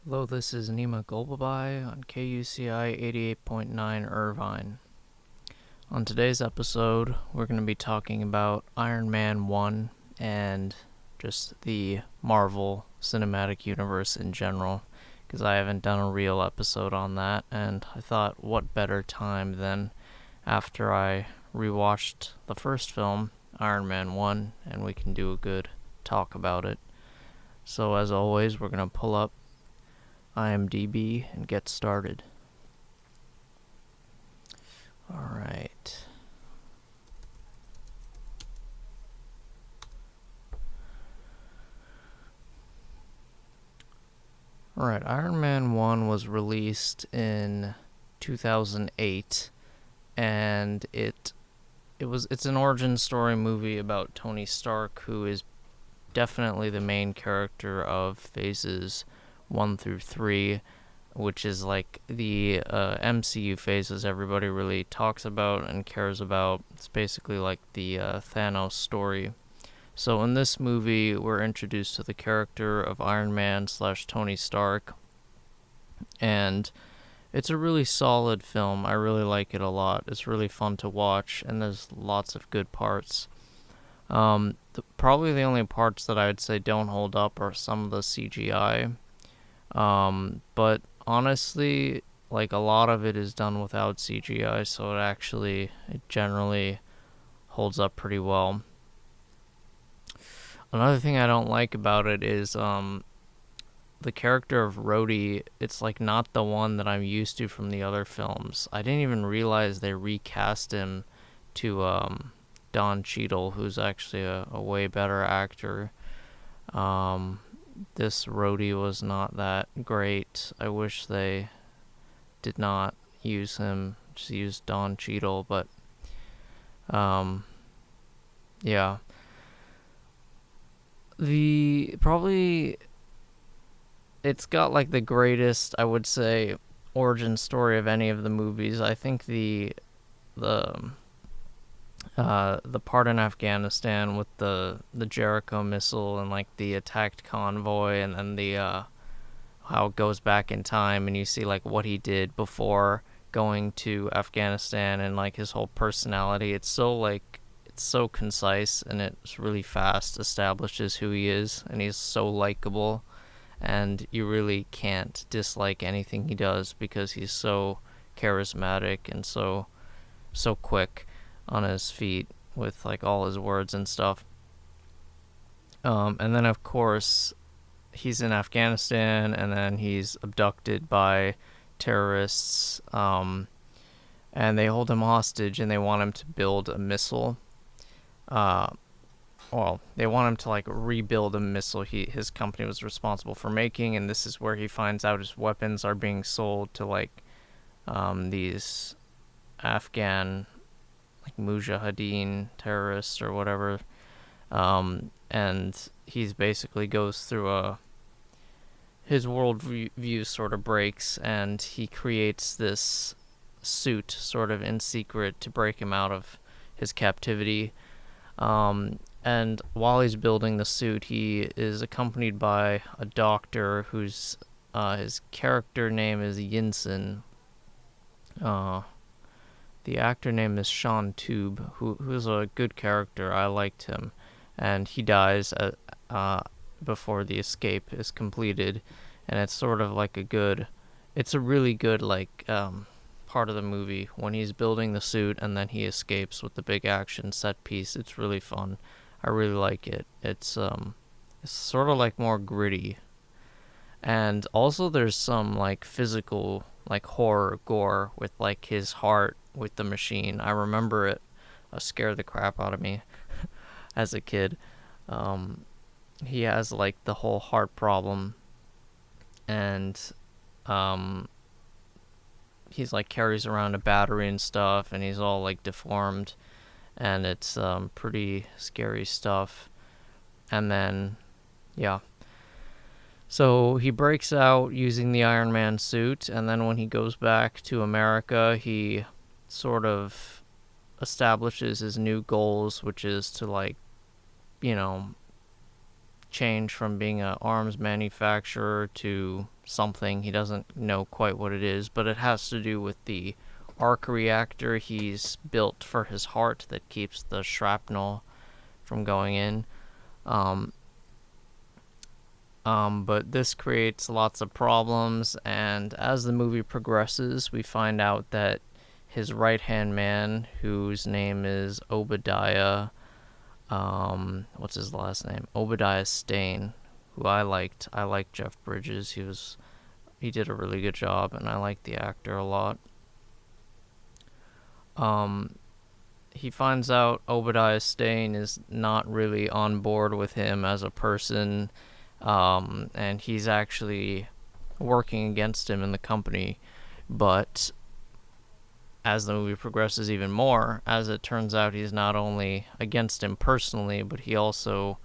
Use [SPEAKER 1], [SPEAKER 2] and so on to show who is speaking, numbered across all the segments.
[SPEAKER 1] Hello, this is Nima Golbabai on KUCI 88.9 Irvine. On today's episode, we're going to be talking about Iron Man 1 and just the Marvel Cinematic Universe in general, because I haven't done a real episode on that, and I thought what better time than after I rewatched the first film, Iron Man 1, and we can do a good talk about it. So as always, we're going to pull up IMDb and get started. Alright. Alright, Iron Man 1 was released in 2008, and it's an origin story movie about Tony Stark, who is definitely the main character of phases 1 through 3, which is like the MCU phases everybody really talks about and cares about. It's basically like the Thanos story. So in this movie, we're introduced to the character of Iron Man / Tony Stark, and it's a really solid film. I really like it a lot. It's really fun to watch, and there's lots of good parts. Probably the only parts that I would say don't hold up are some of the CGI. But honestly, like, a lot of it is done without CGI, so it generally holds up pretty well. Another thing I don't like about it is the character of Rhodey. It's like not the one that I'm used to from the other films. I didn't even realize they recast him to Don Cheadle, who's actually a way better actor. This Rhodey was not that great. I wish they did not use him, just use Don Cheadle, but yeah. It's got like the greatest, I would say, origin story of any of the movies. I think the part in Afghanistan with the Jericho missile and like the attacked convoy, and then the how it goes back in time and you see like what he did before going to Afghanistan and like his whole personality. It's so concise, and it's really fast, establishes who he is, and he's so likable, and you really can't dislike anything he does because he's so charismatic and so quick on his feet with like all his words and stuff. And then of course he's in Afghanistan, and then he's abducted by terrorists, and they hold him hostage, and they want him to build a missile. They want him to like rebuild a missile his company was responsible for making, and this is where he finds out his weapons are being sold to like these Afghan like mujahideen terrorists or whatever, and he's basically goes through his worldview sort of breaks, and he creates this suit sort of in secret to break him out of his captivity. And while he's building the suit, he is accompanied by a doctor whose his character name is Yinsen. The actor name is Sean Tube, who's a good character. I liked him, and he dies before the escape is completed, and it's sort of like it's a really good like part of the movie when he's building the suit and then he escapes with the big action set piece. It's really fun. I really like it. It's sort of like more gritty, and also there's some like physical like horror gore with like his heart with the machine. I remember it scared the crap out of me as a kid. He has like the whole heart problem, and he's like carries around a battery and stuff, and he's all like deformed, and it's pretty scary stuff. And then yeah, so he breaks out using the Iron Man suit, and then when he goes back to America, he sort of establishes his new goals, which is to like, you know, change from being an arms manufacturer to something. He doesn't know quite what it is, but it has to do with the arc reactor he's built for his heart that keeps the shrapnel from going in. But this creates lots of problems, and as the movie progresses, we find out that his right-hand man, whose name is Obadiah, what's his last name? Obadiah Stane, who I liked. I liked Jeff Bridges. He did a really good job, and I liked the actor a lot. He finds out Obadiah Stane is not really on board with him as a person, and he's actually working against him in the company. But as the movie progresses even more, as it turns out, he's not only against him personally, but he also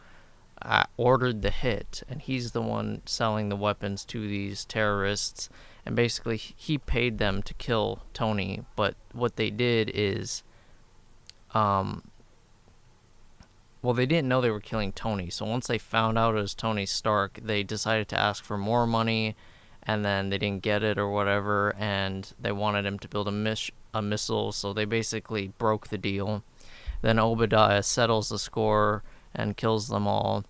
[SPEAKER 1] ordered the hit, and he's the one selling the weapons to these terrorists, and basically he paid them to kill Tony. But what they did is, they didn't know they were killing Tony, so once they found out it was Tony Stark, they decided to ask for more money, and then they didn't get it or whatever, and they wanted him to build a missile, so they basically broke the deal. Then Obadiah settles the score and kills them all.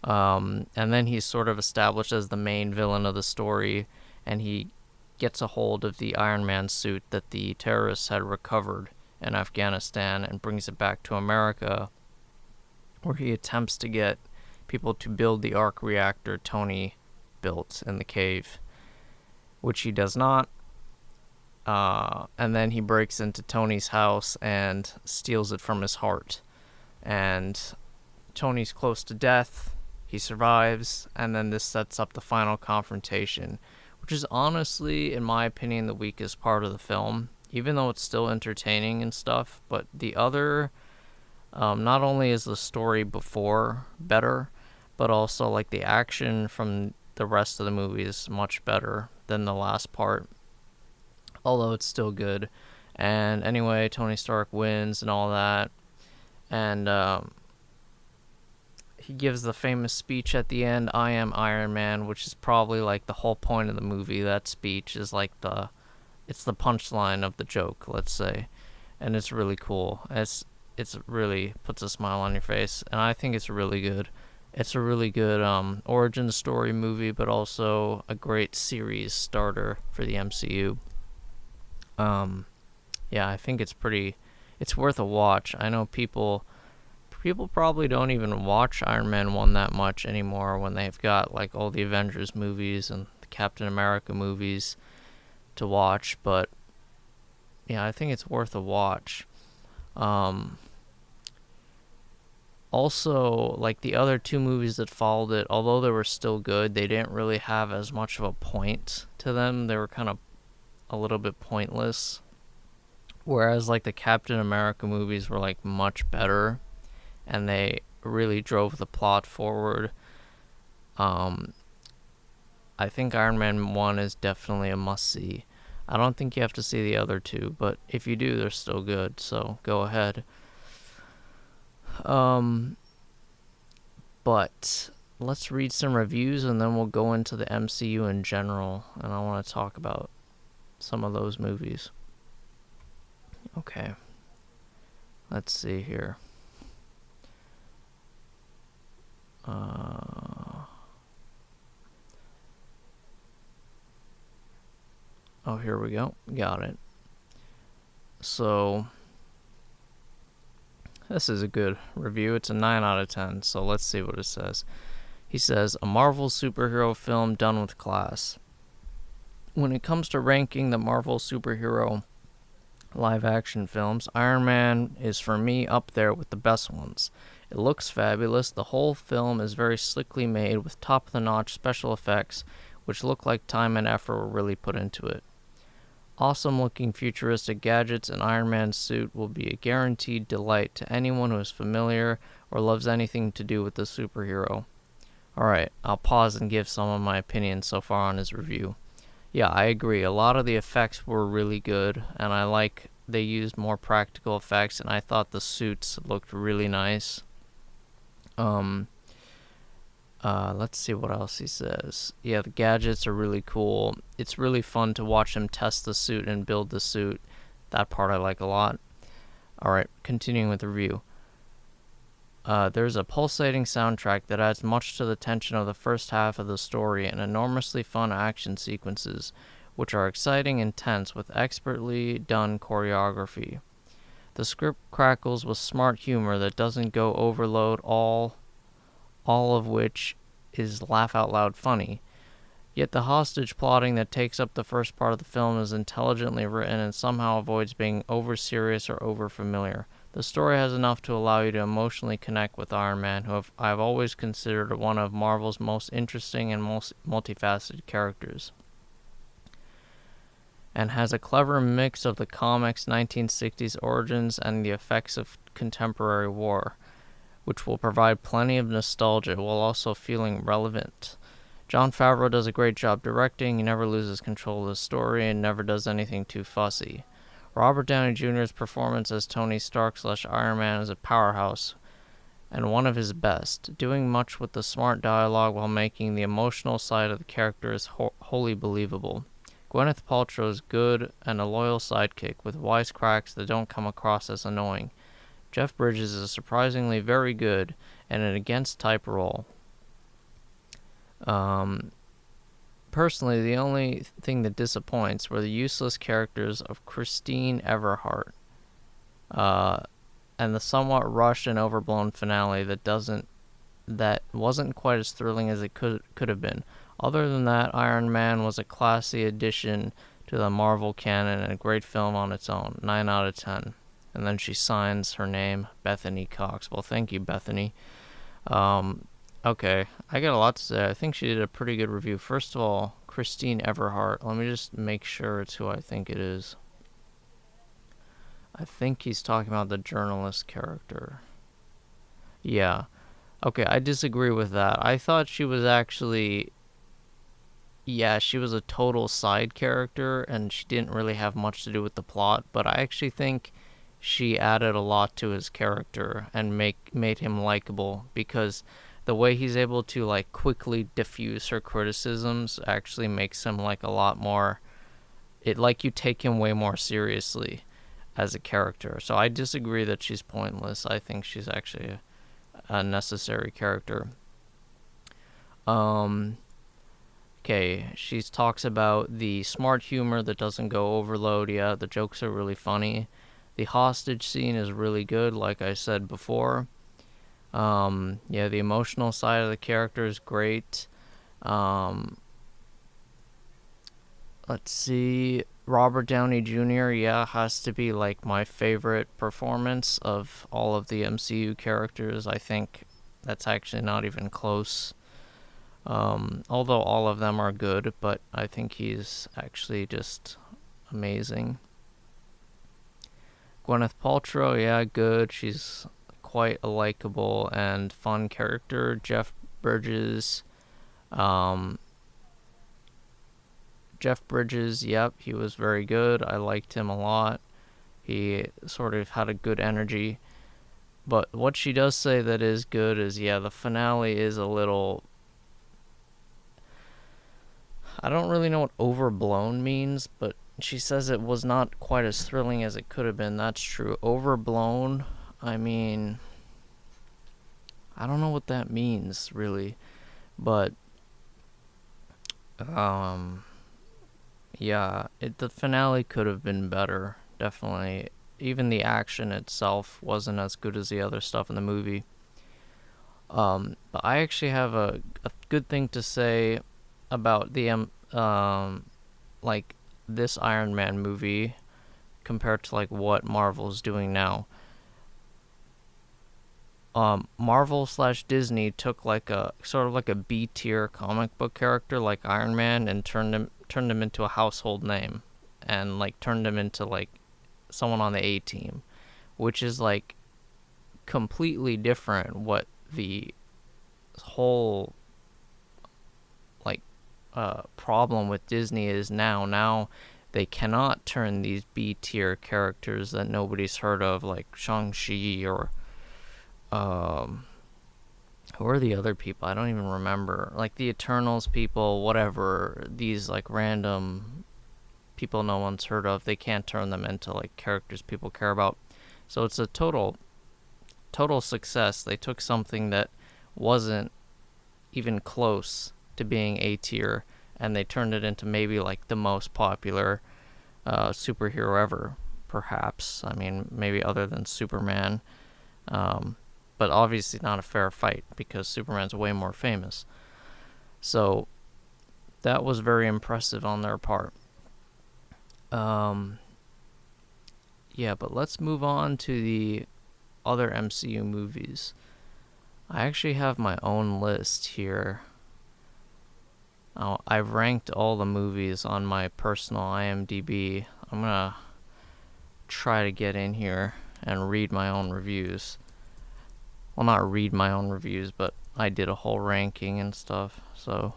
[SPEAKER 1] And then he's sort of established as the main villain of the story, and he gets a hold of the Iron Man suit that the terrorists had recovered in Afghanistan and brings it back to America, where he attempts to get people to build the arc reactor Tony built in the cave, which he does not. And then he breaks into Tony's house and steals it from his heart. And Tony's close to death. He survives, and then this sets up the final confrontation, which is honestly, in my opinion, the weakest part of the film, even though it's still entertaining and stuff. But the other, not only is the story before better, but also like the action from the rest of the movie is much better than the last part, although it's still good. And anyway, Tony Stark wins and all that, and he gives the famous speech at the end, "I am Iron Man," which is probably like the whole point of the movie. That speech is like it's the punchline of the joke, let's say, and it's really cool. It's really puts a smile on your face, and I think it's really good. It's a really good origin story movie, but also a great series starter for the MCU. Yeah, I think it's worth a watch. I know people probably don't even watch Iron Man 1 that much anymore when they've got like all the Avengers movies and the Captain America movies to watch, but yeah, I think it's worth a watch. Also, like the other two movies that followed it, although they were still good, they didn't really have as much of a point to them. They were kind of a little bit pointless. Whereas like the Captain America movies were like much better, and they really drove the plot forward. I think Iron Man 1 is definitely a must-see. I don't think you have to see the other two, but if you do, they're still good, so go ahead. But let's read some reviews, and then we'll go into the MCU in general, and I want to talk about some of those movies. Okay. Let's see here. Oh, here we go. Got it. So, this is a good review. It's a 9 out of 10, so let's see what it says. He says, a Marvel superhero film done with class. When it comes to ranking the Marvel superhero live-action films, Iron Man is for me up there with the best ones. It looks fabulous. The whole film is very slickly made with top-of-the-notch special effects, which look like time and effort were really put into it. Awesome-looking futuristic gadgets and Iron Man's suit will be a guaranteed delight to anyone who is familiar or loves anything to do with the superhero. Alright, I'll pause and give some of my opinions so far on his review. Yeah, I agree. A lot of the effects were really good, and I like they used more practical effects, and I thought the suits looked really nice. Let's see what else he says. Yeah, the gadgets are really cool. It's really fun to watch him test the suit and build the suit. That part I like a lot. Alright, continuing with the review. There's a pulsating soundtrack that adds much to the tension of the first half of the story and enormously fun action sequences, which are exciting and tense with expertly done choreography. The script crackles with smart humor that doesn't go overload, all of which is laugh out loud funny. Yet the hostage plotting that takes up the first part of the film is intelligently written and somehow avoids being over serious or over familiar. The story has enough to allow you to emotionally connect with Iron Man, who I've always considered one of Marvel's most interesting and most multifaceted characters, and has a clever mix of the comics' 1960s origins and the effects of contemporary war, which will provide plenty of nostalgia while also feeling relevant. Jon Favreau does a great job directing. He never loses control of the story and never does anything too fussy. Robert Downey Jr.'s performance as Tony Stark/Iron Man is a powerhouse and one of his best, doing much with the smart dialogue while making the emotional side of the characters wholly believable. Gwyneth Paltrow is good and a loyal sidekick with wisecracks that don't come across as annoying. Jeff Bridges is surprisingly very good in an against-type role. Personally, the only thing that disappoints were the useless characters of Christine Everhart, and the somewhat rushed and overblown finale that wasn't quite as thrilling as it could have been. Other than that, Iron Man was a classy addition to the Marvel canon and a great film on its own. 9 out of 10. And then she signs her name, Bethany Cox. Well, thank you, Bethany. Okay, I got a lot to say. I think she did a pretty good review. First of all, Christine Everhart. Let me just make sure it's who I think it is. I think he's talking about the journalist character. Yeah. Okay, I disagree with that. I thought she was actually... Yeah, she was a total side character, and she didn't really have much to do with the plot, but I actually think she added a lot to his character and made him likable, because the way he's able to like quickly diffuse her criticisms actually makes him like a lot more, it like you take him way more seriously as a character. So I disagree that she's pointless. I think she's actually a necessary character. Okay, she talks about the smart humor that doesn't go overload. Yeah, the jokes are really funny. The hostage scene is really good, like I said before. Yeah, the emotional side of the character is great. Let's see. Robert Downey Jr., yeah, has to be like my favorite performance of all of the MCU characters. I think that's actually not even close. Although all of them are good, but I think he's actually just amazing. Gwyneth Paltrow, yeah, good. She's quite a likable and fun character. Jeff Bridges, yep, he was very good. I liked him a lot. He sort of had a good energy. But what she does say that is good is, yeah, the finale is a little... I don't really know what overblown means, but she says it was not quite as thrilling as it could have been. That's true. Overblown, I mean... I don't know what that means, really. But... yeah, the finale could have been better, definitely. Even the action itself wasn't as good as the other stuff in the movie. But I actually have a good thing to say about the like this Iron Man movie compared to like what Marvel's doing now. Marvel/Disney took like a sort of like a B tier comic book character like Iron Man and turned him into a household name, and like turned him into like someone on the A team, which is like completely different what the whole like problem with Disney is now. Now they cannot turn these B tier characters that nobody's heard of, like Shang-Chi or Who are the other people? I don't even remember. Like the Eternals people, whatever. These like random people no one's heard of. They can't turn them into like characters people care about. So it's a total success. They took something that wasn't even close to being A tier, and they turned it into maybe like the most popular superhero ever, perhaps. I mean, maybe other than Superman. But obviously not a fair fight because Superman's way more famous. So that was very impressive on their part. Yeah, but let's move on to the other MCU movies. I actually have my own list here. I've ranked all the movies on my personal IMDb. I'm gonna try to get in here and read my own reviews. Well, not read my own reviews, but I did a whole ranking and stuff, so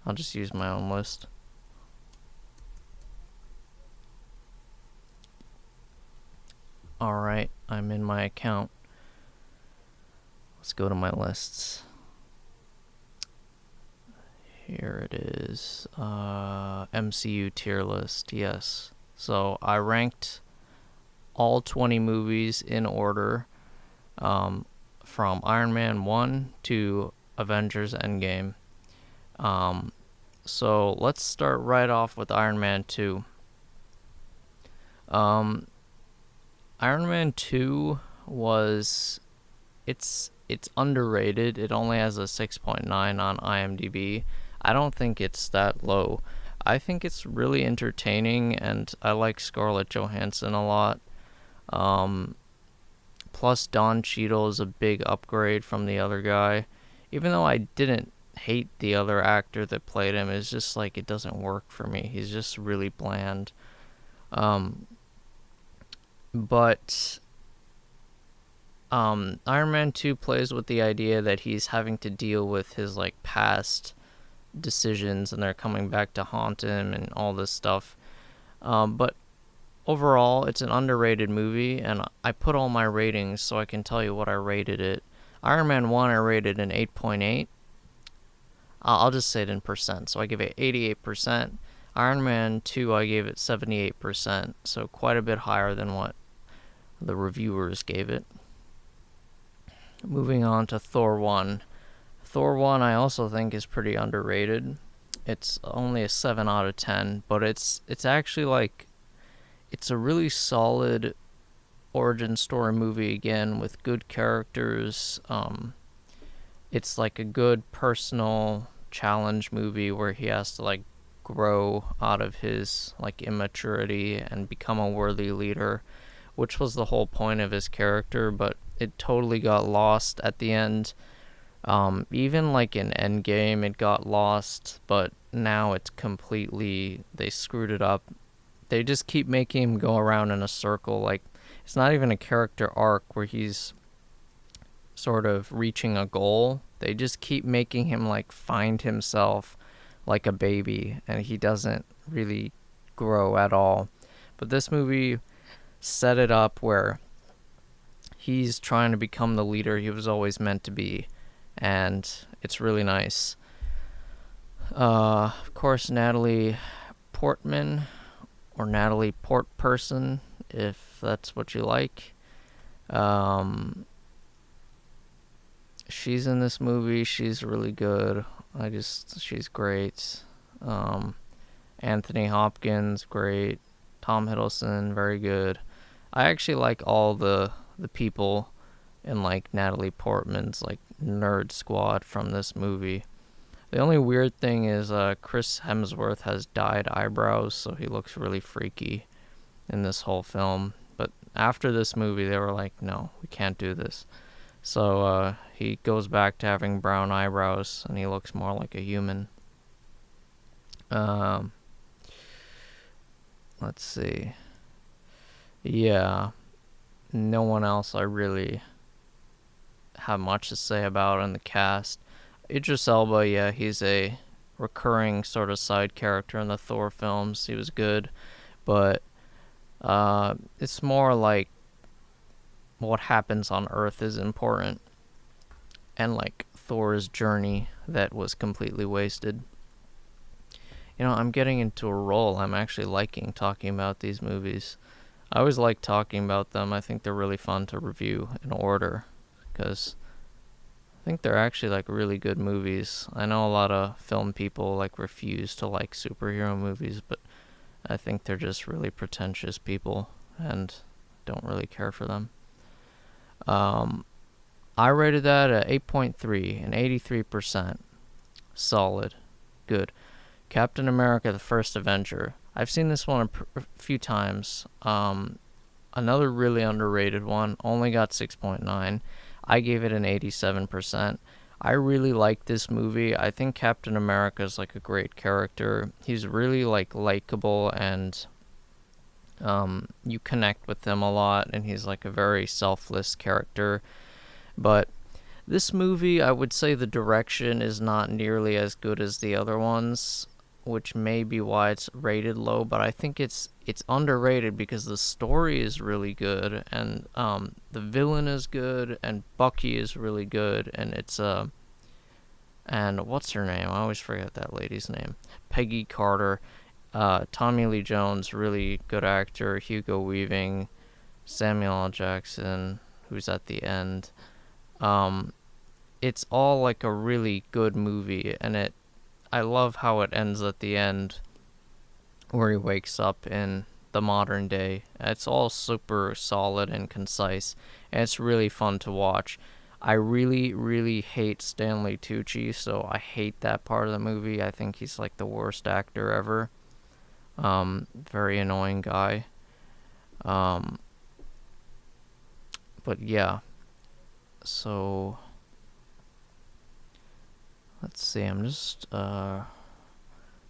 [SPEAKER 1] I'll just use my own list. Alright, I'm in my account. Let's go to my lists. Here it is. MCU tier list, yes. So I ranked all 20 movies in order, from Iron Man 1 to Avengers Endgame. So let's start right off with Iron Man 2. Iron Man 2 was... It's underrated. It only has a 6.9 on IMDb. I don't think it's that low. I think it's really entertaining, and I like Scarlett Johansson a lot. Plus, Don Cheadle is a big upgrade from the other guy. Even though I didn't hate the other actor that played him, it's just like it doesn't work for me. He's just really bland. But Iron Man 2 plays with the idea that he's having to deal with his like past decisions, and they're coming back to haunt him and all this stuff. But overall, it's an underrated movie, and I put all my ratings so I can tell you what I rated it. Iron Man 1, I rated an 8.8. I'll just say it in percent. So I give it 88%. Iron Man 2, I gave it 78%. So quite a bit higher than what the reviewers gave it. Moving on to Thor 1. Thor 1 I also think is pretty underrated. It's only a 7 out of 10, but it's actually like... It's a really solid origin story movie again with good characters. It's like a good personal challenge movie where he has to like grow out of his like immaturity and become a worthy leader, which was the whole point of his character, but it totally got lost at the end. Even like in Endgame it got lost, but now it's completely... They screwed it up. They just keep making him go around in a circle. Like, it's not even a character arc where he's sort of reaching a goal. They just keep making him like find himself like a baby, and he doesn't really grow at all. But this movie set it up where he's trying to become the leader he was always meant to be, and it's really nice. Of course, Natalie Portman, or Natalie Portperson, if that's what you like. She's in this movie. She's really good. She's great. Anthony Hopkins, great. Tom Hiddleston, very good. I actually like all the people in like Natalie Portman's like nerd squad from this movie. The only weird thing is Chris Hemsworth has dyed eyebrows, so he looks really freaky in this whole film. But after this movie, they were like, no, we can't do this. So he goes back to having brown eyebrows, and he looks more like a human. Let's see. Yeah, no one else I really have much to say about in the cast. Idris Elba, yeah, he's a recurring sort of side character in the Thor films. He was good, but it's more like what happens on Earth is important. and like Thor's journey that was completely wasted. I'm getting into a role. I'm actually liking talking about these movies. I always like talking about them. I think they're really fun to review in order because I think they're actually like really good movies. I know a lot of film people like refuse to like superhero movies, but I think they're just really pretentious people and don't really care for them. I rated that at 8.3, an 83%. Solid. Good. Captain America, the First Avenger. I've seen this one a few times. Another really underrated one. Only got 6.9. I gave it an 87%. I really like this movie. I think Captain America is like a great character. He's really like likable, and you connect with him a lot, and he's like a very selfless character. But this movie, I would say the direction is not nearly as good as the other ones, which may be why it's rated low, but I think it's underrated because the story is really good, and the villain is good, and Bucky is really good, and and what's her name? I always forget that lady's name. Peggy Carter, Tommy Lee Jones, really good actor, Hugo Weaving, Samuel L. Jackson, who's at the end. It's all like a really good movie, and I love how it ends at the end where he wakes up in the modern day. It's all super solid and concise, and it's really fun to watch. I really, really hate Stanley Tucci, so I hate that part of the movie. I think he's like the worst actor ever. Very annoying guy. But yeah, so let's see, I'm just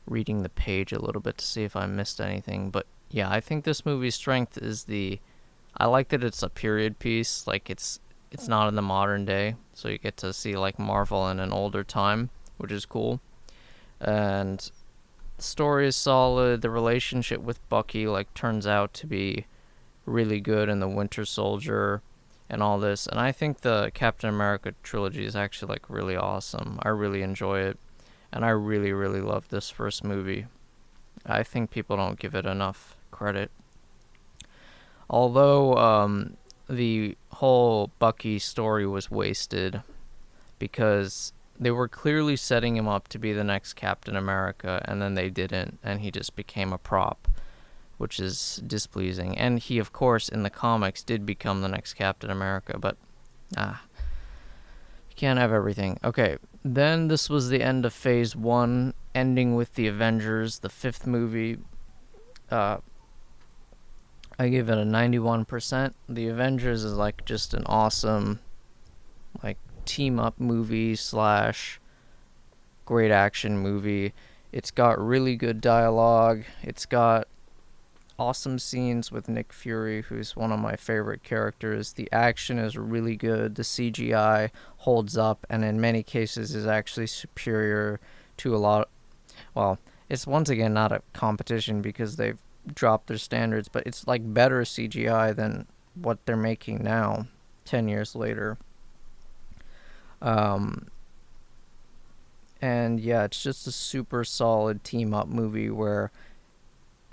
[SPEAKER 1] reading the page a little bit to see if I missed anything. But yeah, I think this movie's strength is I like that it's a period piece. Like it's not in the modern day, so you get to see like Marvel in an older time, which is cool. And the story is solid. The relationship with Bucky like turns out to be really good in the Winter Soldier and all this. And I think the Captain America trilogy is actually like really awesome. I really enjoy it, and I really, really love this first movie. I think people don't give it enough credit. Although the whole Bucky story was wasted because they were clearly setting him up to be the next Captain America, and then they didn't, and he just became a prop, which is displeasing. And he, of course, in the comics did become the next Captain America, but you can't have everything. Okay, then this was the end of Phase 1, ending with the Avengers, the fifth movie. I give it a 91%. The Avengers is like just an awesome like team-up movie / great action movie. It's got really good dialogue. It's got awesome scenes with Nick Fury, who's one of my favorite characters. The action is really good. The CGI holds up, and in many cases is actually superior to a lot. Well, it's once again not a competition because they've dropped their standards, but it's like better CGI than what they're making now, 10 years later. And yeah, it's just a super solid team-up movie where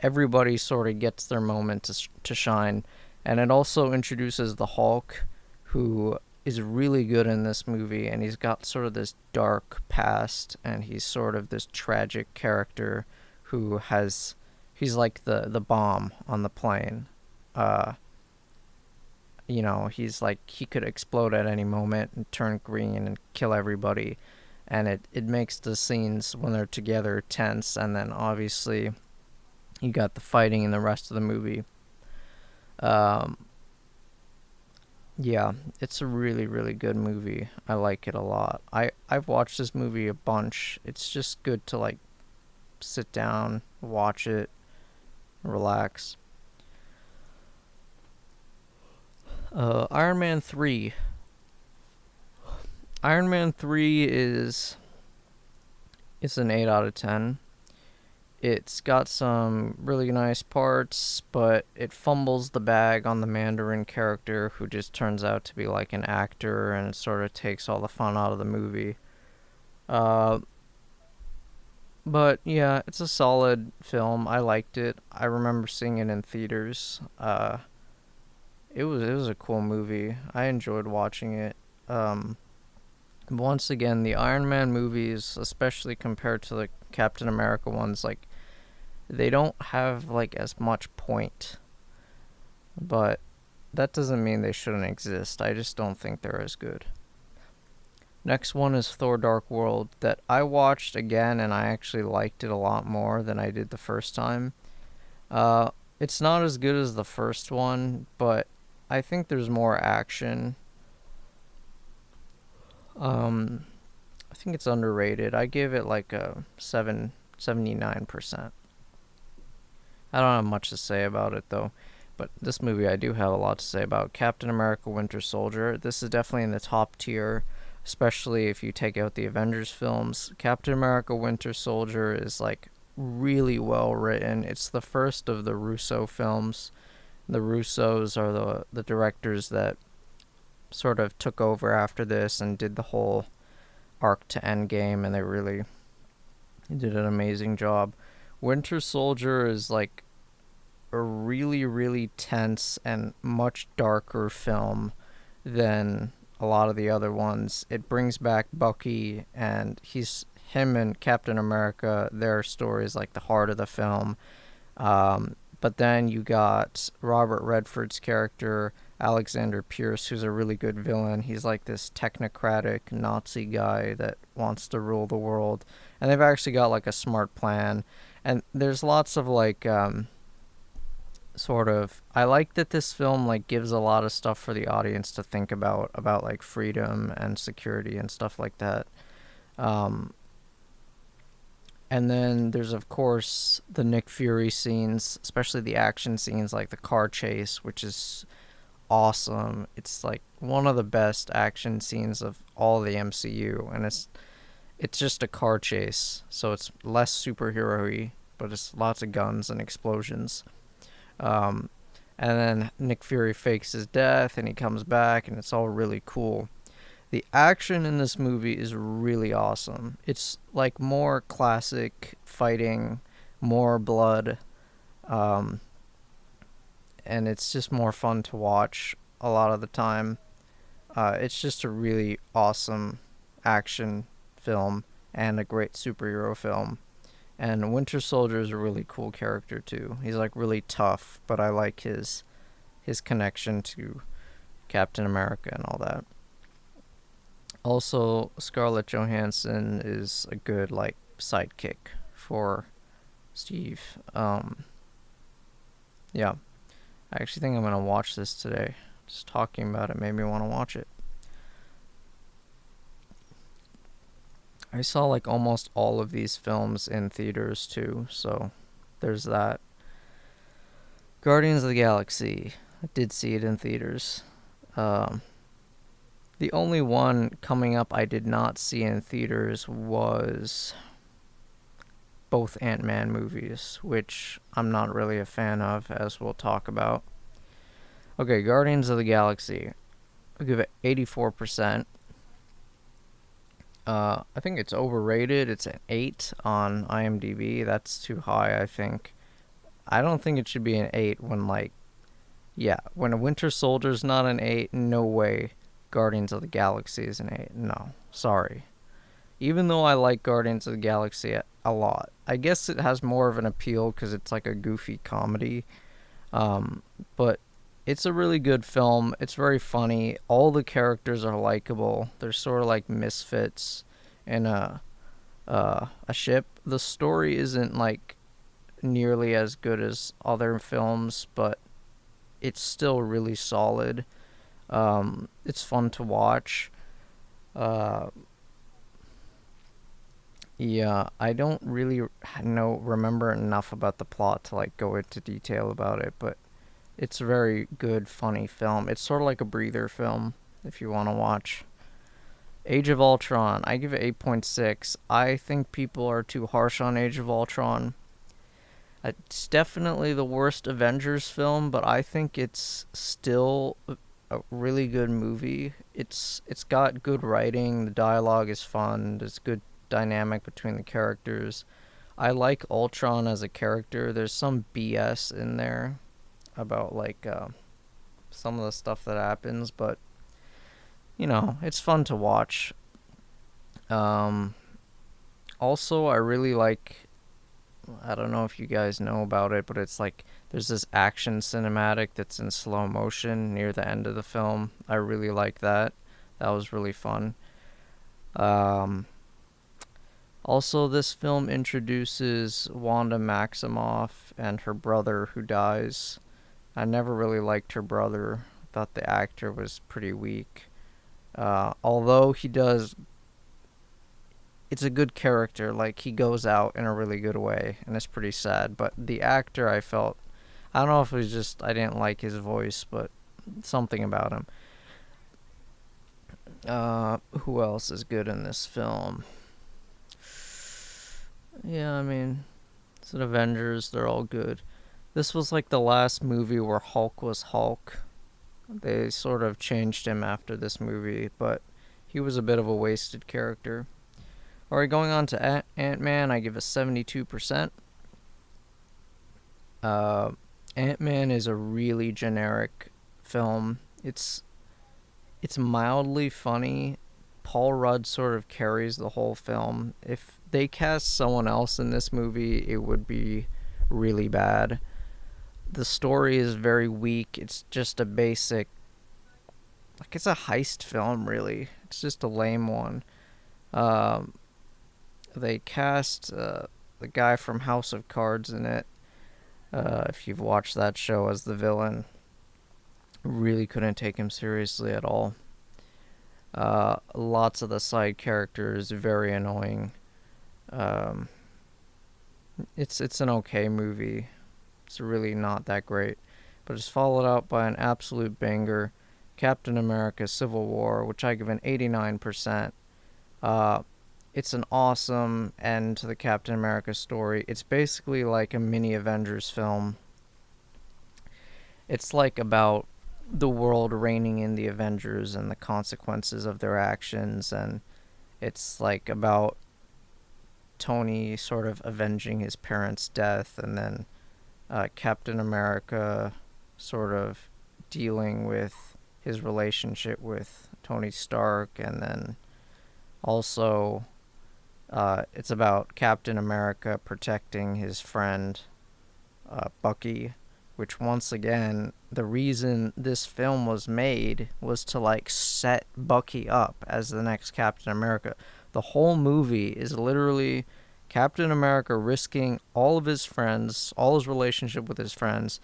[SPEAKER 1] everybody sort of gets their moment to shine. And it also introduces the Hulk, who is really good in this movie, and he's got sort of this dark past, and he's sort of this tragic character who he's like the bomb on the plane. He's like, he could explode at any moment and turn green and kill everybody. And it makes the scenes when they're together tense, and then obviously you got the fighting in the rest of the movie. Yeah, it's a really, really good movie. I like it a lot. I've watched this movie a bunch. It's just good to like sit down, watch it, relax. Iron Man 3. Iron Man 3 is an 8 out of 10. It's got some really nice parts, but it fumbles the bag on the Mandarin character, who just turns out to be like an actor, and it sort of takes all the fun out of the movie. Uh, but yeah, it's a solid film. I liked it. I remember seeing it in theaters. It was a cool movie. I enjoyed watching it. Um, Once again, the Iron Man movies, especially compared to the Captain America ones, like they don't have like as much point, but that doesn't mean they shouldn't exist. I just don't think they're as good. Next one is Thor Dark World, that I watched again and I actually liked it a lot more than I did the first time. Uh, it's not as good as the first one, but I think there's more action. Um, I think it's underrated. I gave it like a 79%. I don't have much to say about it though. But this movie I do have a lot to say about. Captain America Winter Soldier. This is definitely in the top tier, especially if you take out the Avengers films. Captain America Winter Soldier is like really well written. It's the first of the Russo films. The Russos are the directors that sort of took over after this and did the whole arc to Endgame, and they really did an amazing job. Winter Soldier is like a really, really tense and much darker film than a lot of the other ones. It brings back Bucky, and him and Captain America, their story is like the heart of the film. But then you got Robert Redford's character, Alexander Pierce, who's a really good villain. He's like this technocratic Nazi guy that wants to rule the world. And they've actually got like a smart plan. And there's lots of like sort of, I like that this film like gives a lot of stuff for the audience to think about like freedom and security and stuff like that. Um and then there's of course the Nick Fury scenes, especially the action scenes like the car chase, which is awesome. It's like one of the best action scenes of all the MCU, and it's just a car chase, so it's less superhero-y, but it's lots of guns and explosions. Um, and then Nick Fury fakes his death, and he comes back, and it's all really cool. The action in this movie is really awesome. It's like more classic fighting, more blood, um, and it's just more fun to watch a lot of the time. It's just a really awesome action film and a great superhero film. And Winter Soldier is a really cool character too. He's like really tough, but I like his connection to Captain America and all that. Also, Scarlett Johansson is a good like sidekick for Steve. Yeah, I actually think I'm gonna watch this today. Just talking about it made me want to watch it. I saw like almost all of these films in theaters too, so there's that. Guardians of the Galaxy. I did see it in theaters. Um, the only one coming up I did not see in theaters was both Ant-Man movies, which I'm not really a fan of, as we'll talk about. Okay, Guardians of the Galaxy. I'll give it 84%. I think it's overrated. It's an 8 on IMDb. That's too high, I think. I don't think it should be an 8 when, like, yeah, when a Winter Soldier's not an 8, no way Guardians of the Galaxy is an 8. No, sorry. Even though I like Guardians of the Galaxy a lot. I guess it has more of an appeal because it's like a goofy comedy. But it's a really good film. It's very funny. All the characters are likable. They're sort of like misfits in a ship. The story isn't like nearly as good as other films, but it's still really solid. It's fun to watch. Yeah, I don't really remember enough about the plot to like go into detail about it, but it's a very good, funny film. It's sort of like a breather film if you want to watch. Age of Ultron, I give it 8.6. I think people are too harsh on Age of Ultron. It's definitely the worst Avengers film, but I think it's still a really good movie. It's got good writing, the dialogue is fun, there's good dynamic between the characters. I like Ultron as a character. There's some BS in there about like some of the stuff that happens, but it's fun to watch. Um, Also, I really like. I don't know if you guys know about it, but it's like there's this action cinematic that's in slow motion near the end of the film. I really like that. That was really fun. Um, Also, this film introduces Wanda Maximoff and her brother who dies. I never really liked her brother. Thought the actor was pretty weak. Although he does, it's a good character. Like, he goes out in a really good way, and it's pretty sad. But the actor, I don't know if it was just I didn't like his voice, but something about him. Who else is good in this film? Yeah, I mean, it's an Avengers. They're all good. This was like the last movie where Hulk was Hulk. They sort of changed him after this movie, but he was a bit of a wasted character. Alright, going on to Ant-Man, I give a 72%. Uh, Ant-Man is a really generic film. It's mildly funny. Paul Rudd sort of carries the whole film. If they cast someone else in this movie, it would be really bad. The story is very weak. It's just a basic, like, it's a heist film, really. It's just a lame one. Um, they cast the guy from House of Cards in it. If you've watched that show, as the villain. Really couldn't take him seriously at all. Lots of the side characters very annoying. Um, it's an okay movie. It's really not that great, but it's followed up by an absolute banger, Captain America: Civil War, which I give an 89%. Uh, it's an awesome end to the Captain America story. It's basically like a mini Avengers film. It's like about the world reigning in the Avengers and the consequences of their actions, and it's like about Tony sort of avenging his parents' death, and then Captain America sort of dealing with his relationship with Tony Stark, and then also it's about Captain America protecting his friend Bucky, which, once again, the reason this film was made was to like set Bucky up as the next Captain America. The whole movie is literally Captain America risking all of his friends, all his relationship with his friends,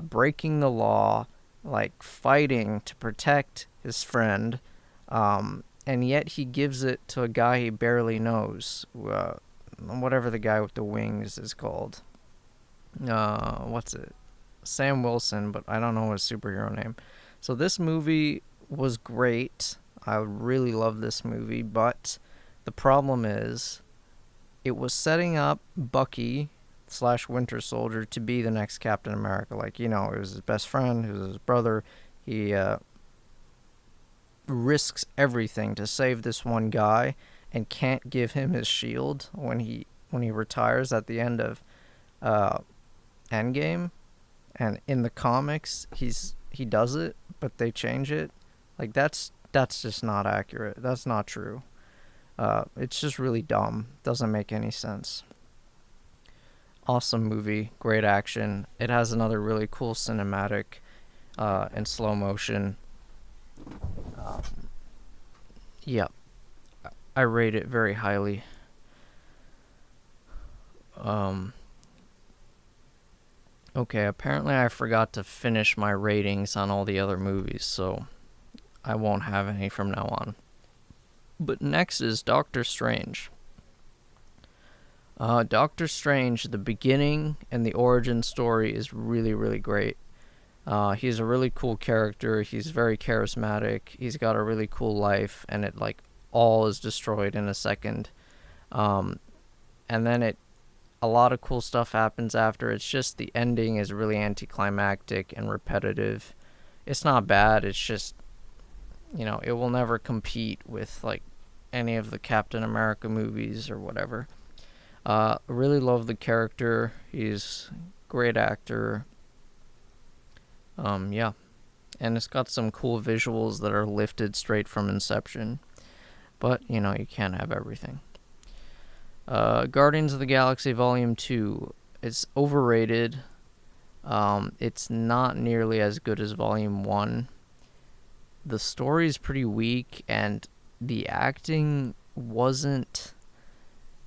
[SPEAKER 1] breaking the law, like fighting to protect his friend, and yet he gives it to a guy he barely knows, whatever the guy with the wings is called. What's it? Sam Wilson, but I don't know his superhero name. So this movie was great. I really love this movie, but the problem is it was setting up Bucky / Winter Soldier to be the next Captain America. Like, it was his best friend, it was his brother. He risks everything to save this one guy and can't give him his shield when he retires at the end of Endgame. And in the comics, he does it, but they change it. Like, that's just not accurate. That's not true. It's just really dumb. Doesn't make any sense. Awesome movie, great action. It has another really cool cinematic in slow motion. Yeah, I rate it very highly. Okay, apparently I forgot to finish my ratings on all the other movies, so I won't have any from now on. But next is Doctor Strange. Doctor Strange, the beginning and the origin story is really, really great. He's a really cool character. He's very charismatic. He's got a really cool life, and it all is destroyed in a second. And then a lot of cool stuff happens after. It's just the ending is really anticlimactic and repetitive. It's not bad. It's just, it will never compete with like any of the Captain America movies or whatever. Really love the character. He's a great actor. Yeah. And it's got some cool visuals that are lifted straight from Inception. But, you can't have everything. Guardians of the Galaxy Volume 2. It's overrated. It's not nearly as good as Volume 1. The story is pretty weak, and the acting wasn't...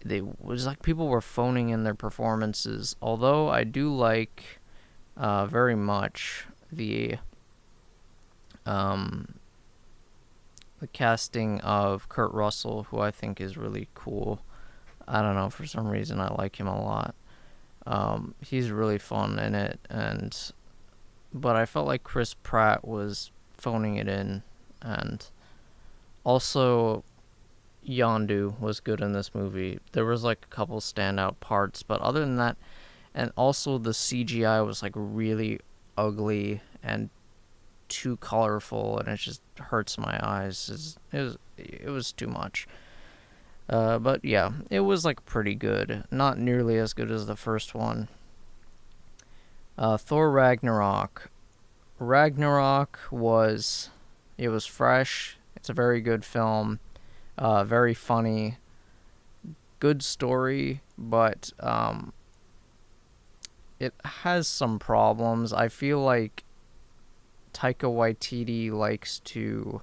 [SPEAKER 1] It was like people were phoning in their performances. Although I do like very much the casting of Kurt Russell, who I think is really cool. I don't know, for some reason I like him a lot. He's really fun in it, but I felt like Chris Pratt was phoning it in, and also Yondu was good in this movie. There was like a couple standout parts, but other than that, and also the CGI was like really ugly and too colorful, and it just hurts my eyes. It was too much. But yeah, it was like pretty good. Not nearly as good as the first one. Thor Ragnarok. Ragnarok was fresh. It's a very good film. Very funny. Good story, but it has some problems. I feel like Taika Waititi likes to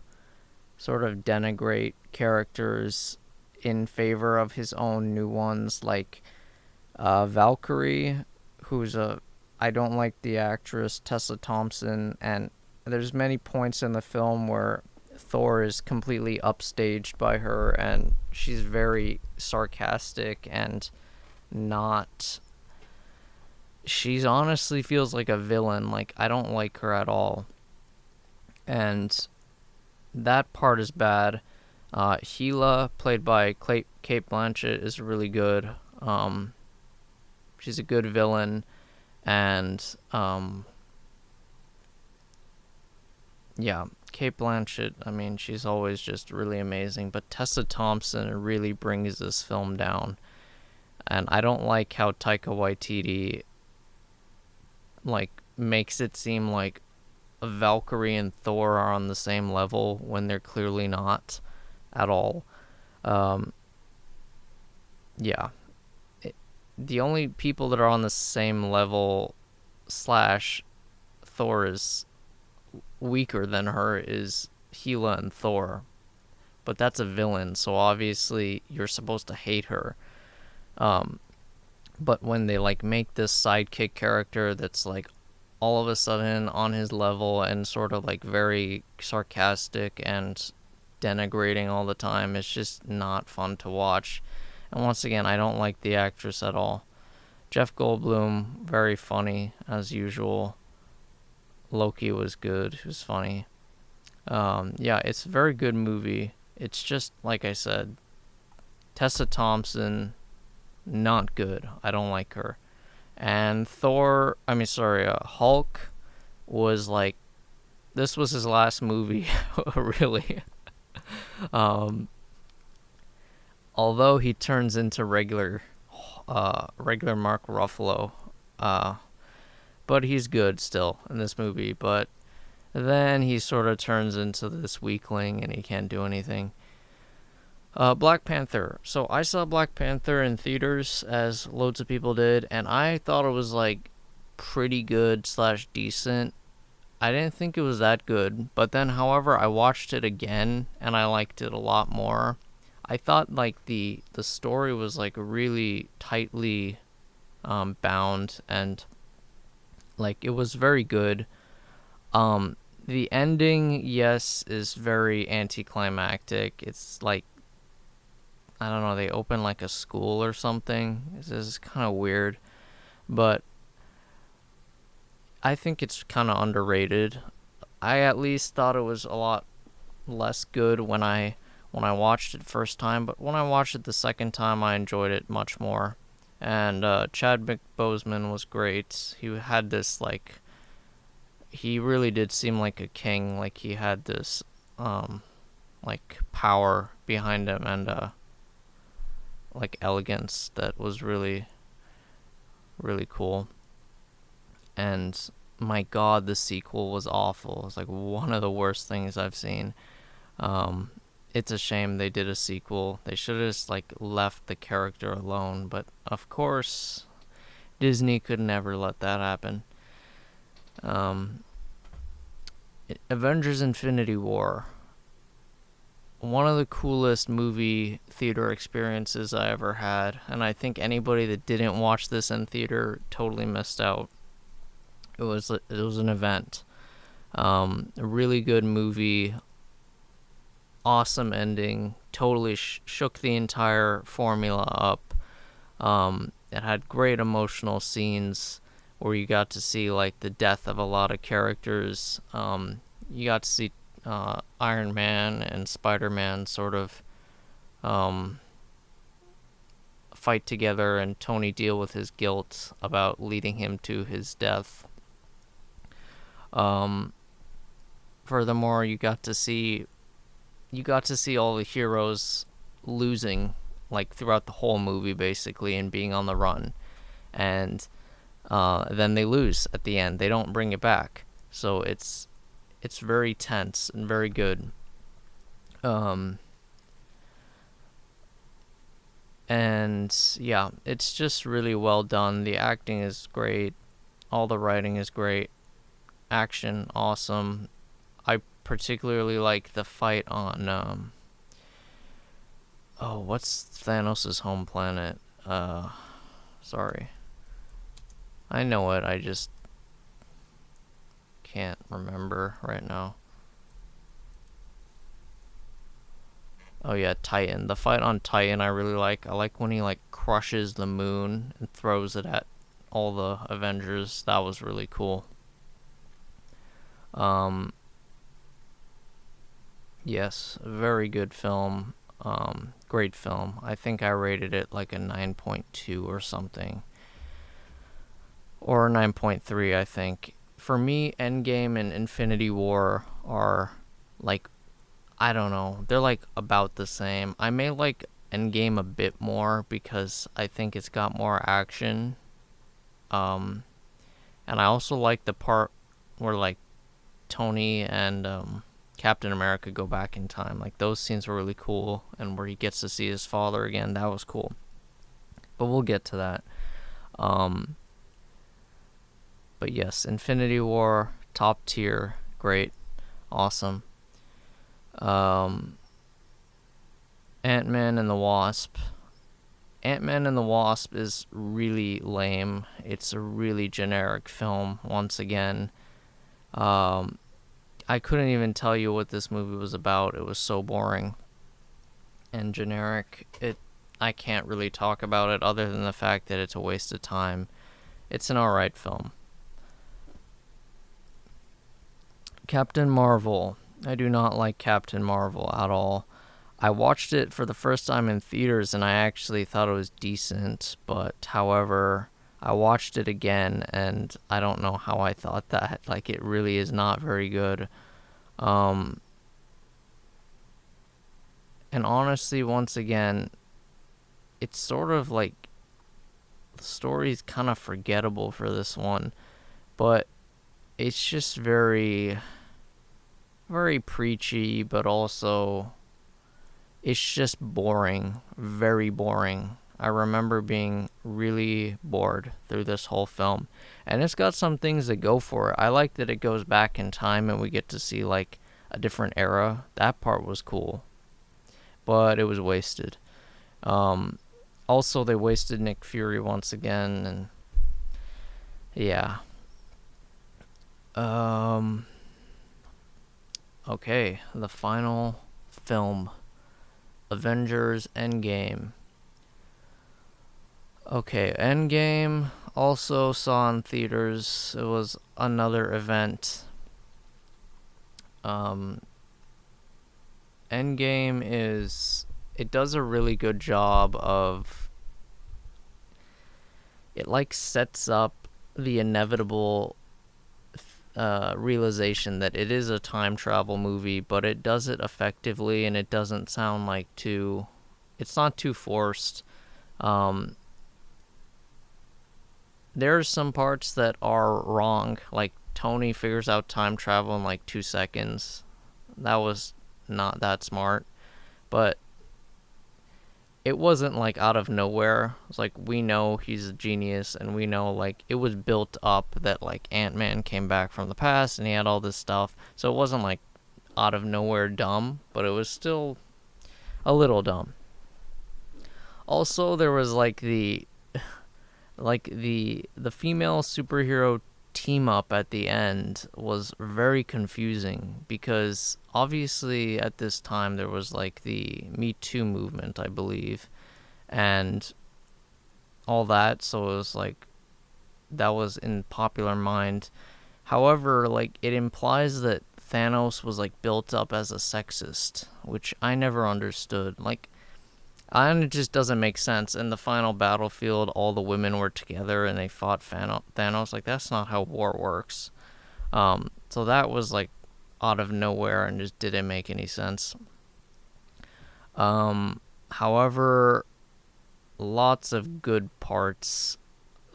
[SPEAKER 1] sort of denigrate characters in favor of his own new ones, like Valkyrie, I don't like the actress Tessa Thompson, and there's many points in the film where Thor is completely upstaged by her, and she's very sarcastic and not... She's honestly feels like a villain. Like, I don't like her at all. And that part is bad. Gila, played by Cate Blanchett, is really good. She's a good villain. And, yeah, Cate Blanchett, I mean, she's always just really amazing. But Tessa Thompson really brings this film down. And I don't like how Taika Waititi, like, makes it seem like Valkyrie and Thor are on the same level when they're clearly not at all. Yeah. The only people that are on the same level / Thor is weaker than her is Gila and Thor. But that's a villain, so obviously you're supposed to hate her. But when they like make this sidekick character that's like all of a sudden on his level and sort of like very sarcastic and denigrating all the time, it's just not fun to watch. And once again, I don't like the actress at all. Jeff Goldblum, very funny as usual. Loki was good, it was funny. Yeah, it's a very good movie. It's just, like I said, Tessa Thompson, not good. I don't like her. And Hulk was like, this was his last movie, really. Although he turns into regular Mark Ruffalo, but he's good still in this movie. But then he sort of turns into this weakling, and he can't do anything. Black Panther. So I saw Black Panther in theaters, as loads of people did, and I thought it was like pretty good / decent. I didn't think it was that good, but then, however, I watched it again, and I liked it a lot more. I thought like the story was like really tightly bound, and like it was very good. The ending, yes, is very anticlimactic. It's like, I don't know, they open like a school or something. This is kind of weird, but I think it's kind of underrated. I at least thought it was a lot less good when I watched it first time, but when I watched it the second time, I enjoyed it much more. And Chadwick Boseman was great. He had this like, he really did seem like a king. Like he had this like power behind him, and like elegance that was really really cool. And my god, the sequel was awful. It's like one of the worst things I've seen. Um, it's a shame they did a sequel. They should have just like left the character alone, but of course Disney could never let that happen. Um, Avengers Infinity War. One of the coolest movie theater experiences I ever had, and I think anybody that didn't watch this in theater totally missed out. It was an event. A really good movie, awesome ending, totally shook the entire formula up. It had great emotional scenes where you got to see like the death of a lot of characters. You got to see Iron Man and Spider-Man sort of fight together, and Tony deal with his guilt about leading him to his death. Furthermore, you got to see all the heroes losing like throughout the whole movie basically, and being on the run, and then they lose at the end. They don't bring it back, so it's very tense and very good. And yeah, it's just really well done. The acting is great, all the writing is great, action awesome. I particularly like the fight on what's Thanos' home planet? Sorry. I know it, I just can't remember right now. Oh yeah, Titan. The fight on Titan I really like. I like when he like crushes the moon and throws it at all the Avengers. That was really cool. Yes, very good film. Great film. I think I rated it like a 9.2 or something. Or a 9.3, I think. For me, Endgame and Infinity War are like, I don't know, they're like about the same. I may like Endgame a bit more because I think it's got more action. And I also like the part where like Tony and Captain America go back in time. Like those scenes were really cool, and where he gets to see his father again, that was cool. But we'll get to that. But yes, Infinity War, top tier, great, awesome. Ant-Man and the Wasp. Ant-Man and the Wasp is really lame. It's a really generic film once again. I couldn't even tell you what this movie was about. It was so boring and generic. I can't really talk about it other than the fact that it's a waste of time. It's an alright film. Captain Marvel. I do not like Captain Marvel at all. I watched it for the first time in theaters and I actually thought it was decent, but however, I watched it again and I don't know how I thought that. Like, it really is not very good. And honestly, once again, it's sort of like the story's kind of forgettable for this one, but it's just very, very preachy, but also it's just boring, very boring. I remember being really bored through this whole film, and it's got some things that go for it. I like that it goes back in time and we get to see like a different era. That part was cool, but it was wasted. Also, they wasted Nick Fury once again, and yeah. Okay, the final film, Avengers Endgame. Okay, Endgame also saw in theaters. It was another event. Endgame it does a really good job of it like sets up the inevitable realization that it is a time travel movie, but it does it effectively, and it doesn't sound like too. It's not too forced. Um, there's some parts that are wrong, like Tony figures out time travel in like 2 seconds. That was not that smart, but it wasn't like out of nowhere. It's like we know he's a genius, and we know like it was built up that like Ant-Man came back from the past and he had all this stuff. So it wasn't like out of nowhere dumb, but it was still a little dumb. Also, there was like the female superhero team up at the end was very confusing, because obviously at this time there was like the Me Too movement, I believe, and all that, so it was like that was in popular mind. However, like it implies that Thanos was like built up as a sexist, which I never understood. Like, and it just doesn't make sense. In the final battlefield, all the women were together and they fought Thanos. Like, that's not how war works. So that was like out of nowhere and just didn't make any sense. However, lots of good parts.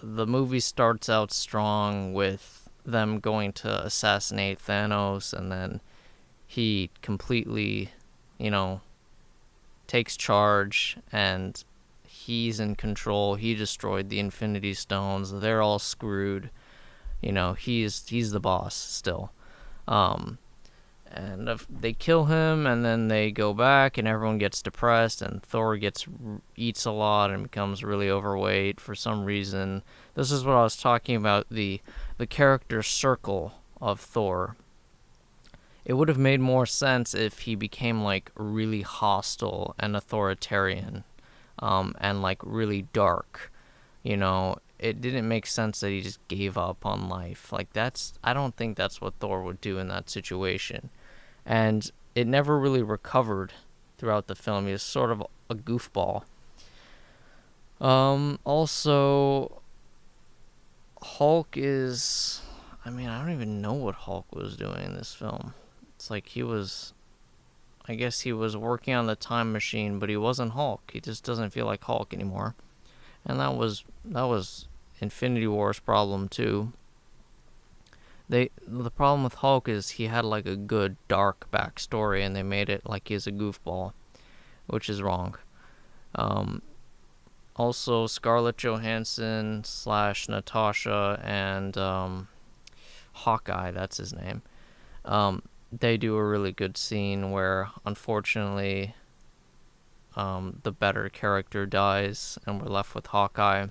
[SPEAKER 1] The movie starts out strong with them going to assassinate Thanos, and then he completely, takes charge, and he's in control. He destroyed the Infinity Stones. They're all screwed. He's the boss still. And they kill him, and then they go back, and everyone gets depressed, and Thor eats a lot and becomes really overweight for some reason. This is what I was talking about, the character circle of Thor. It would have made more sense if he became like really hostile and authoritarian, and like really dark. It didn't make sense that he just gave up on life. Like, I don't think that's what Thor would do in that situation. And it never really recovered throughout the film. He was sort of a goofball. Also, Hulk is... I don't even know what Hulk was doing in this film. It's like I guess he was working on the time machine, but he wasn't Hulk. He just doesn't feel like Hulk anymore. And that was Infinity War's problem too. The problem with Hulk is he had like a good dark backstory, and they made it like he's a goofball, which is wrong. Also, Scarlett Johansson / Natasha and Hawkeye, that's his name. They do a really good scene where, unfortunately, the better character dies, and we're left with Hawkeye.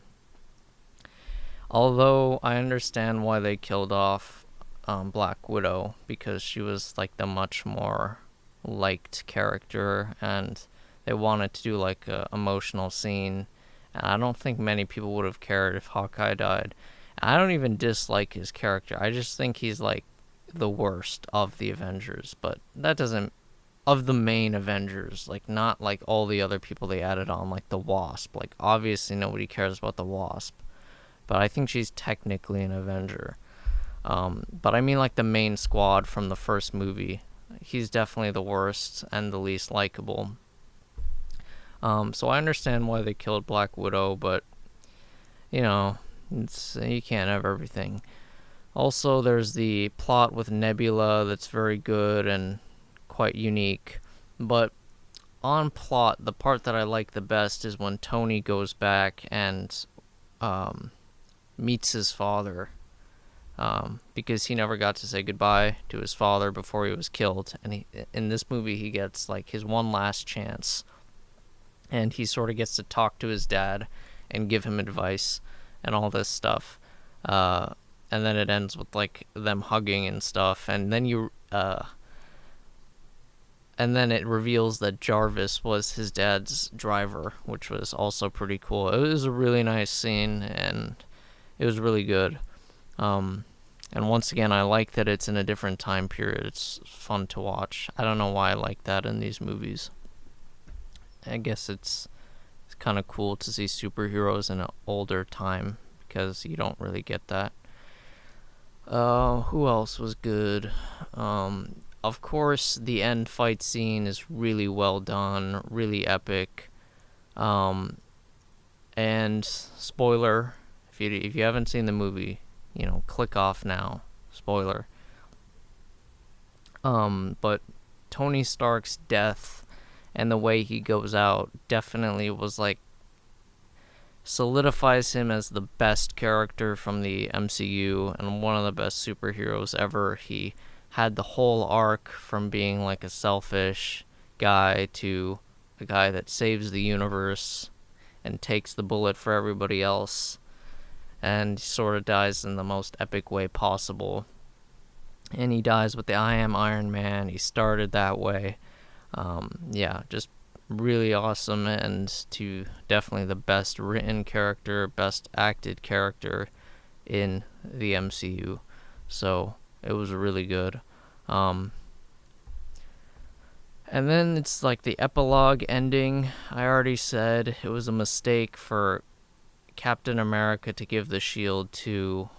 [SPEAKER 1] Although I understand why they killed off Black Widow, because she was like the much more liked character, and they wanted to do like a emotional scene, and I don't think many people would have cared if Hawkeye died. I don't even dislike his character. I just think he's like the worst of the Avengers, but that doesn't... of the main Avengers, like not like all the other people they added on, like the Wasp. Like, obviously nobody cares about the Wasp, but I think she's technically an Avenger. But I mean like the main squad from the first movie. He's definitely the worst and the least likable. So I understand why they killed Black Widow, but you can't have everything. Also, there's the plot with Nebula that's very good and quite unique. But on plot, the part that I like the best is when Tony goes back and meets his father. Because he never got to say goodbye to his father before he was killed. And in this movie, he gets like his one last chance. And he sort of gets to talk to his dad and give him advice and all this stuff. And then it ends with like them hugging and stuff, and then and then it reveals that Jarvis was his dad's driver, which was also pretty cool. It was a really nice scene, and it was really good. And once again, I like that it's in a different time period. It's fun to watch. I don't know why I like that in these movies. I guess it's kind of cool to see superheroes in an older time because you don't really get that. Who else was good? Of course, the end fight scene is really well done, really epic. And spoiler, if you haven't seen the movie, click off now. Spoiler. But Tony Stark's death and the way he goes out definitely was like solidifies him as the best character from the MCU and one of the best superheroes ever. He had the whole arc from being like a selfish guy to a guy that saves the universe and takes the bullet for everybody else, and sort of dies in the most epic way possible. And he dies with the I am Iron Man. He started that way. Just really awesome, and to definitely the best written character, best acted character in the MCU. So it was really good. And then it's like the epilogue ending. I already said it was a mistake for Captain America to give the shield to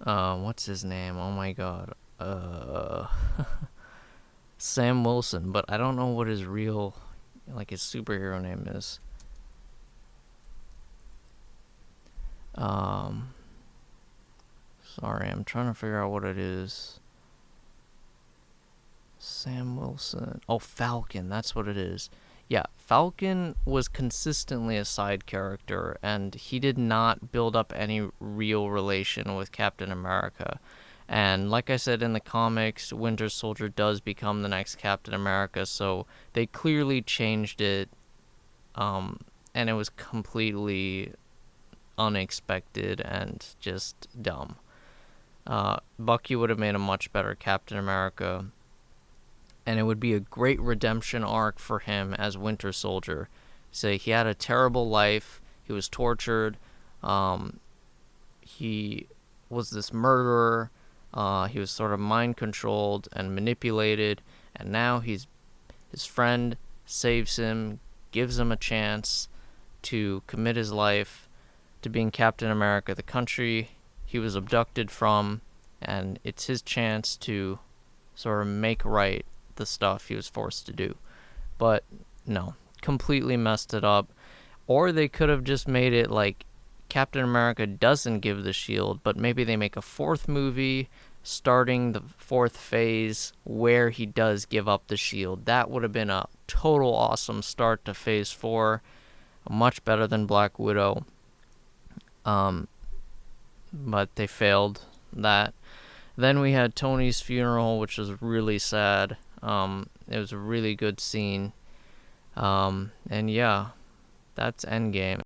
[SPEAKER 1] what's his name? Oh my god. Sam Wilson, but I don't know what his real, his superhero name is. Sorry, I'm trying to figure out what it is. Sam Wilson. Oh, Falcon, that's what it is. Yeah, Falcon was consistently a side character, and he did not build up any real relation with Captain America. And like I said in the comics, Winter Soldier does become the next Captain America, so they clearly changed it, and it was completely unexpected and just dumb. Bucky would have made a much better Captain America, and it would be a great redemption arc for him as Winter Soldier. So he had a terrible life, he was tortured, he was this murderer, he was sort of mind-controlled and manipulated, and now his friend saves him, gives him a chance to commit his life to being Captain America, the country he was abducted from, and it's his chance to sort of make right the stuff he was forced to do. But no, completely messed it up. Or they could have just made it like Captain America doesn't give the shield, but maybe they make a fourth movie starting the fourth phase where he does give up the shield. That would have been a total awesome start to phase 4, much better than Black Widow. But they failed that. Then we had Tony's funeral, which was really sad. It was a really good scene. And yeah, that's Endgame.